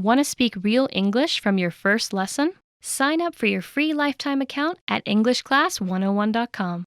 Want to speak real English from your first lesson? Sign up for your free lifetime account at EnglishClass101.com.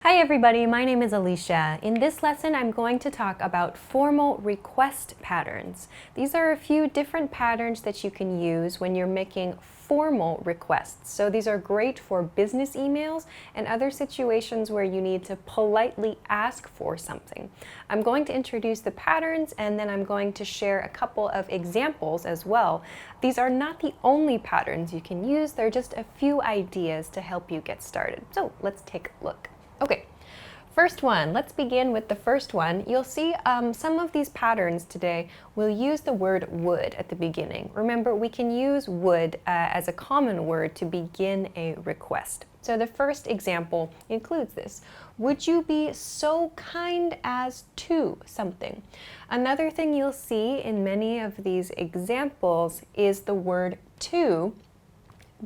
Hi everybody, my name is Alicia. In this lesson, I'm going to talk about formal request patterns. These are a few different patterns that you can use when you're making formal requests. So these are great for business emails and other situations where you need to politely ask for something. I'm going to introduce the patterns and then I'm going to share a couple of examples as well. These are not the only patterns you can use, they're just a few ideas to help you get started. So let's take a look. Okay, first one, let's begin with the first one. You'll see some of these patterns today will use the word would at the beginning. Remember, we can use would as a common word to begin a request. So the first example includes this. Would you be so kind as to something? Another thing you'll see in many of these examples is the word to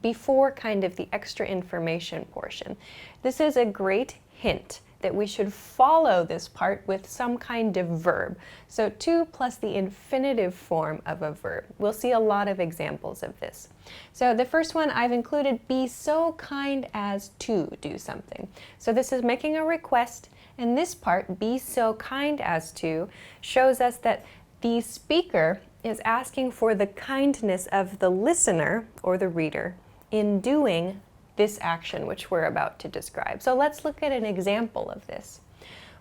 before kind of the extra information portion. This is a great hint that we should follow this part with some kind of verb. So to plus the infinitive form of a verb. We'll see a lot of examples of this. So the first one I've included, be so kind as to do something. So this is making a request, and this part, be so kind as to, shows us that the speaker is asking for the kindness of the listener or the reader in doing this action which we're about to describe. So let's look at an example of this.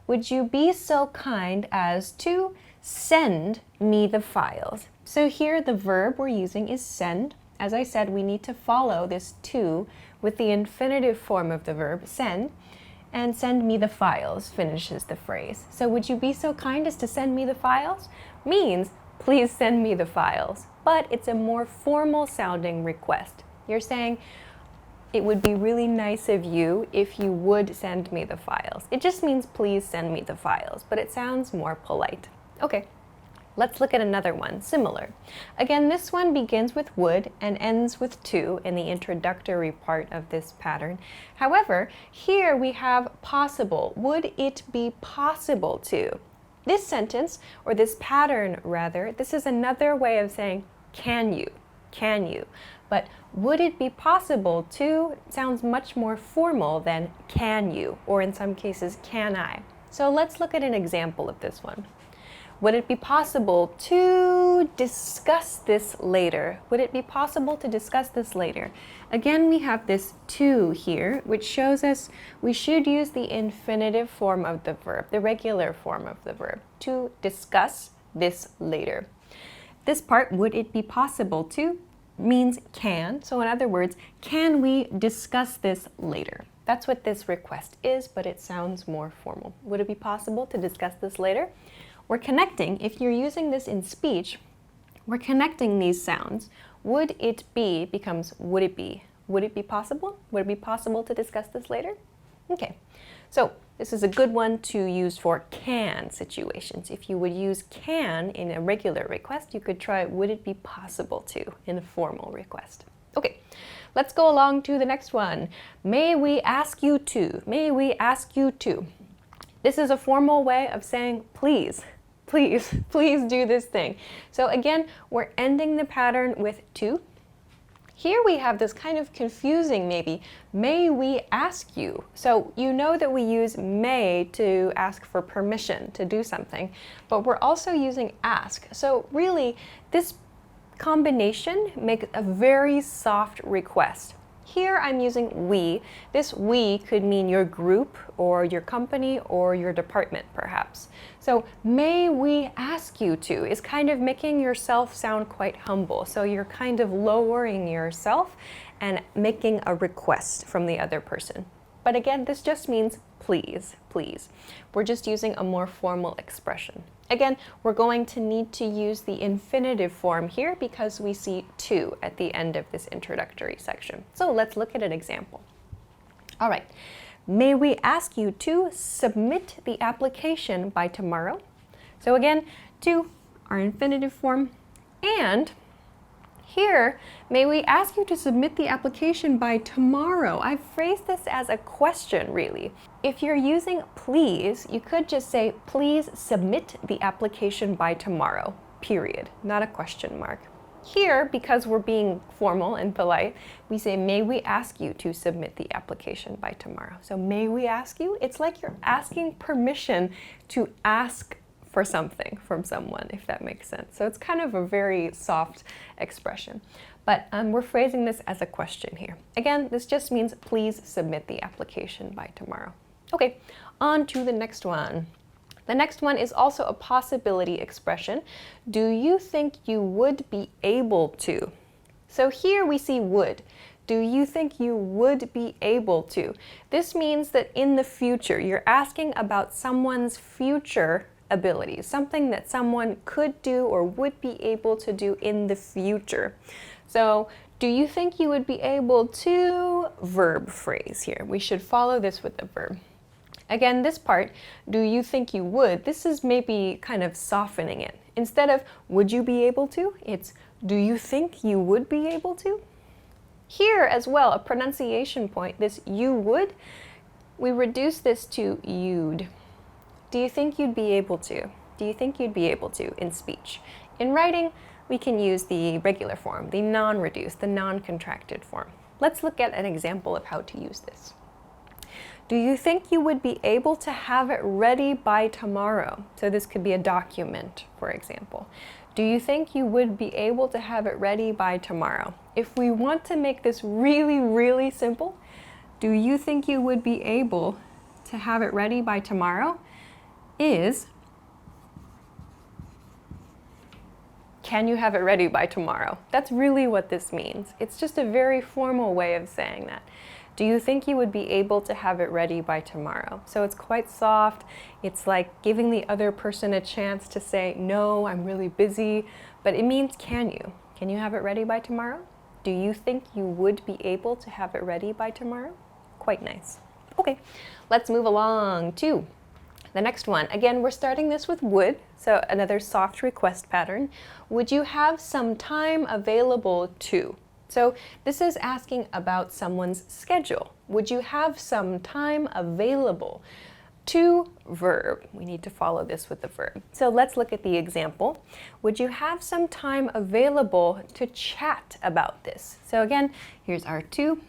Would you be so kind as to send me the files? So here the verb we're using is send. As I said, we need to follow this to with the infinitive form of the verb send, and send me the files finishes the phrase. So would you be so kind as to send me the files? Means please send me the files, but it's a more formal sounding request. You're saying, it would be really nice of you if you would send me the files. It just means please send me the files, but it sounds more polite. Okay, let's look at another one, similar. Again, this one begins with would and ends with to in the introductory part of this pattern. However, here we have possible. Would it be possible to? This sentence, or this pattern rather, this is another way of saying, can you? Can you? But would it be possible to sounds much more formal than can you, or in some cases, can I? So let's look at an example of this one. Would it be possible to discuss this later? Would it be possible to discuss this later? Again, we have this to here, which shows us we should use the infinitive form of the verb, the regular form of the verb, to discuss this later. This part, would it be possible to, means can. So in other words, can we discuss this later? That's what this request is, but it sounds more formal. Would it be possible to discuss this later? We're connecting, if you're using this in speech, we're connecting these sounds. Would it be becomes would it be. Would it be possible? Would it be possible to discuss this later? Okay, so this is a good one to use for can situations. If you would use can in a regular request, you could try would it be possible to in a formal request. Okay, let's go along to the next one. May we ask you to? May we ask you to? This is a formal way of saying please. Please, please do this thing. So again, we're ending the pattern with to. Here we have this kind of confusing maybe, may we ask you? So you know that we use may to ask for permission to do something, but we're also using ask. So really, this combination makes a very soft request. Here I'm using we. This we could mean your group or your company or your department perhaps. So may we ask you to is kind of making yourself sound quite humble. So you're kind of lowering yourself and making a request from the other person. But again, this just means please, please. We're just using a more formal expression. Again, we're going to need to use the infinitive form here because we see to at the end of this introductory section. So let's look at an example. All right, may we ask you to submit the application by tomorrow? So again, to, our infinitive form, and here, may we ask you to submit the application by tomorrow? I've phrased this as a question, really. If you're using please, you could just say, please submit the application by tomorrow. period, not a question mark. Here, because we're being formal and polite, we say, may we ask you to submit the application by tomorrow? So may we ask you? It's like you're asking permission to ask for something from someone, if that makes sense. So it's kind of a very soft expression. But we're phrasing this as a question here. Again, this just means please submit the application by tomorrow. Okay, on to the next one. The next one is also a possibility expression. Do you think you would be able to? So here we see would. Do you think you would be able to? This means that in the future, you're asking about someone's future abilities, something that someone could do or would be able to do in the future. So, do you think you would be able to? Verb phrase here. We should follow this with the verb. Again, this part, do you think you would? This is maybe kind of softening it. Instead of would you be able to, it's do you think you would be able to? Here as well, a pronunciation point, this you would, we reduce this to you'd. Do you think you'd be able to? Do you think you'd be able to in speech? In writing, we can use the regular form, the non-reduced, the non-contracted form. Let's look at an example of how to use this. Do you think you would be able to have it ready by tomorrow? So this could be a document, for example. Do you think you would be able to have it ready by tomorrow? If we want to make this really, really simple, do you think you would be able to have it ready by tomorrow? Is, can you have it ready by tomorrow? That's really what this means. It's just a very formal way of saying that. Do you think you would be able to have it ready by tomorrow? So it's quite soft. It's like giving the other person a chance to say, no, I'm really busy. But it means, can you? Can you have it ready by tomorrow? Do you think you would be able to have it ready by tomorrow? Quite nice. Okay, let's move along to the next one. Again, we're starting this with would, so another soft request pattern. Would you have some time available to? So this is asking about someone's schedule. Would you have some time available? To verb. We need to follow this with the verb. So let's look at the example. Would you have some time available to chat about this? So again, here's our to,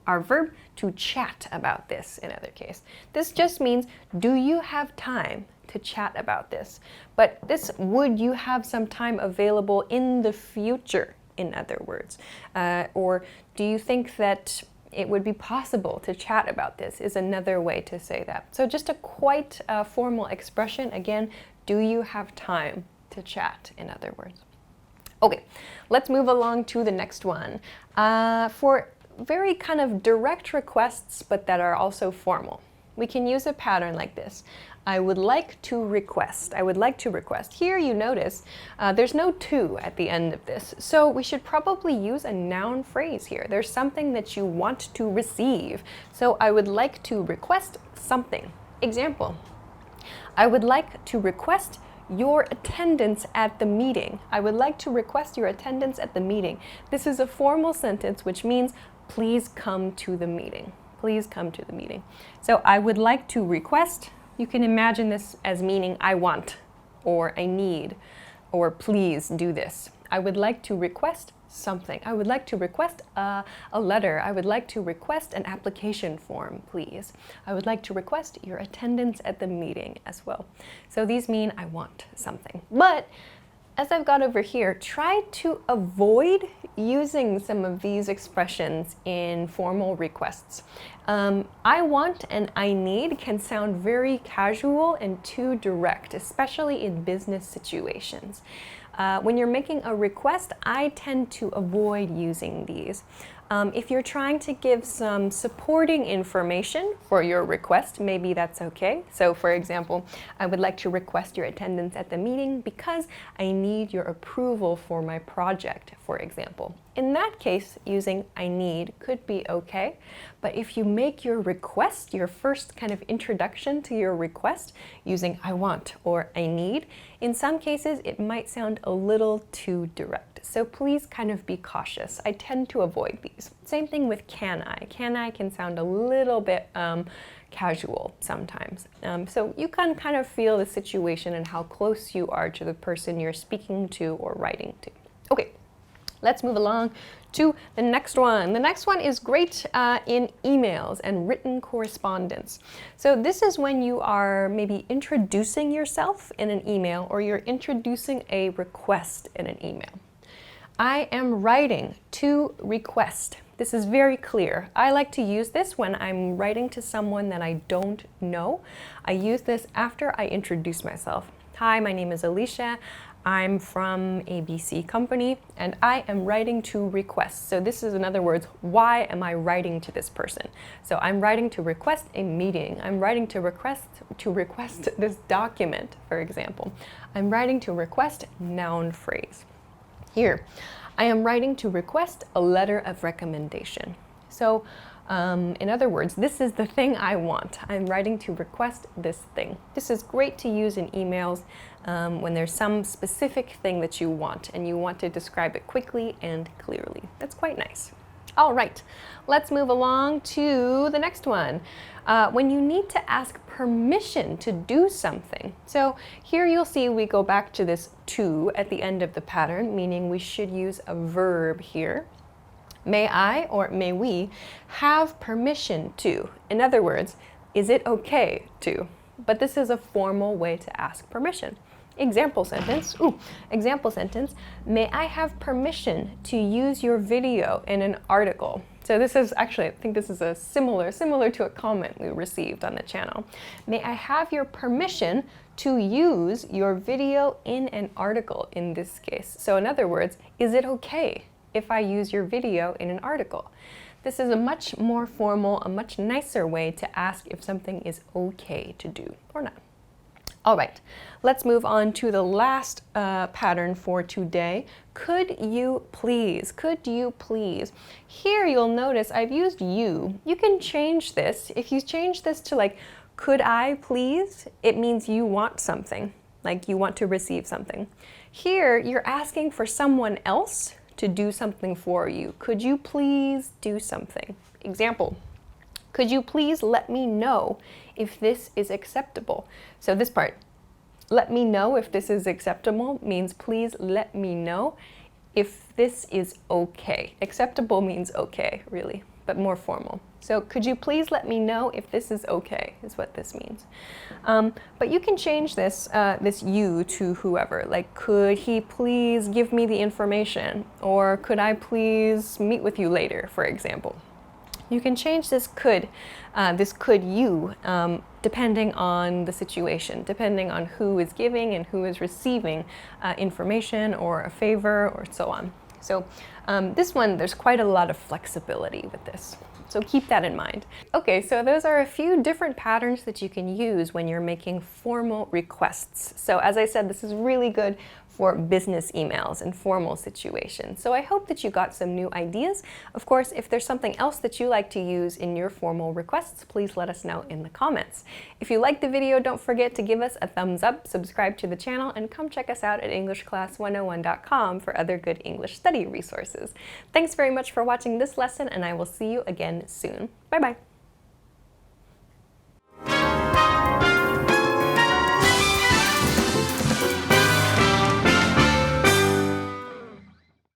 our verb, to chat about this in other case. This just means, do you have time to chat about this? But this, would you have some time available in the future? In other words, or do you think that it would be possible to chat about this is another way to say that. So just a quite formal expression. Again, do you have time to chat, in other words. Okay, let's move along to the next one. For very kind of direct requests, but that are also formal, we can use a pattern like this. I would like to request. I would like to request. Here you notice there's no to at the end of this. So we should probably use a noun phrase here. There's something that you want to receive. So I would like to request something. Example, I would like to request your attendance at the meeting. I would like to request your attendance at the meeting. This is a formal sentence which means please come to the meeting. Please come to the meeting. So I would like to request. You can imagine this as meaning I want, or I need, or please do this. I would like to request something. I would like to request a letter. I would like to request an application form, please. I would like to request your attendance at the meeting as well. So these mean I want something. But as I've got over here, try to avoid using some of these expressions in formal requests. I want and I need can sound very casual and too direct, especially in business situations. When you're making a request, I tend to avoid using these. If you're trying to give some supporting information for your request, maybe that's okay. So for example, I would like to request your attendance at the meeting because I need your approval for my project, for example. In that case, using I need could be okay. But if you make your request, your first kind of introduction to your request, using I want or I need, in some cases it might sound a little too direct. so please kind of be cautious. I tend to avoid these. Same thing with can I. Can I can sound a little bit casual sometimes. So you can kind of feel the situation and how close you are to the person you're speaking to or writing to. Okay, let's move along to the next one. The next one is great in emails and written correspondence. So this is when you are maybe introducing yourself in an email or you're introducing a request in an email. I am writing to request. This is very clear. I like to use this when I'm writing to someone that I don't know. I use this after I introduce myself. Hi, my name is Alicia. I'm from ABC company and I am writing to request. So this is, in other words, why am I writing to this person? So I'm writing to request a meeting. I'm writing to request this document, for example. I'm writing to request noun phrase. Here, I am writing to request a letter of recommendation. So, in other words, this is the thing I want. I'm writing to request this thing. This is great to use in emails when there's some specific thing that you want and you want to describe it quickly and clearly. That's quite nice. All right, let's move along to the next one. When you need to ask permission to do something. So here you'll see we go back to this to at the end of the pattern, meaning we should use a verb here. May I or may we have permission to? In other words, is it okay to? But this is a formal way to ask permission. Example sentence, may I have permission to use your video in an article? So this is actually, I think this is a similar to a comment we received on the channel. May I have your permission to use your video in an article in this case? So in other words, is it okay if I use your video in an article? This is a much more formal, a much nicer way to ask if something is okay to do or not. All right, let's move on to the last pattern for today. Could you please? Could you please? Here you'll notice I've used you. You can change this. If you change this to like, could I please? It means you want something, like you want to receive something. Here you're asking for someone else to do something for you. Could you please do something? Example. Could you please let me know if this is acceptable? So this part, let me know if this is acceptable, means please let me know if this is okay. Acceptable means okay, really, but more formal. So could you please let me know if this is okay, is what this means. But you can change this, this you to whoever, like could he please give me the information? Or could I please meet with you later, for example. You can change this could you, depending on the situation, depending on who is giving and who is receiving information or a favor or so on. So this one, there's quite a lot of flexibility with this. So keep that in mind. Okay, so those are a few different patterns that you can use when you're making formal requests. So as I said, this is really good for business emails and formal situations. So I hope that you got some new ideas. Of course, if there's something else that you like to use in your formal requests, please let us know in the comments. If you liked the video, don't forget to give us a thumbs up, subscribe to the channel, and come check us out at EnglishClass101.com for other good English study resources. Thanks very much for watching this lesson, and I will see you again soon. Bye-bye.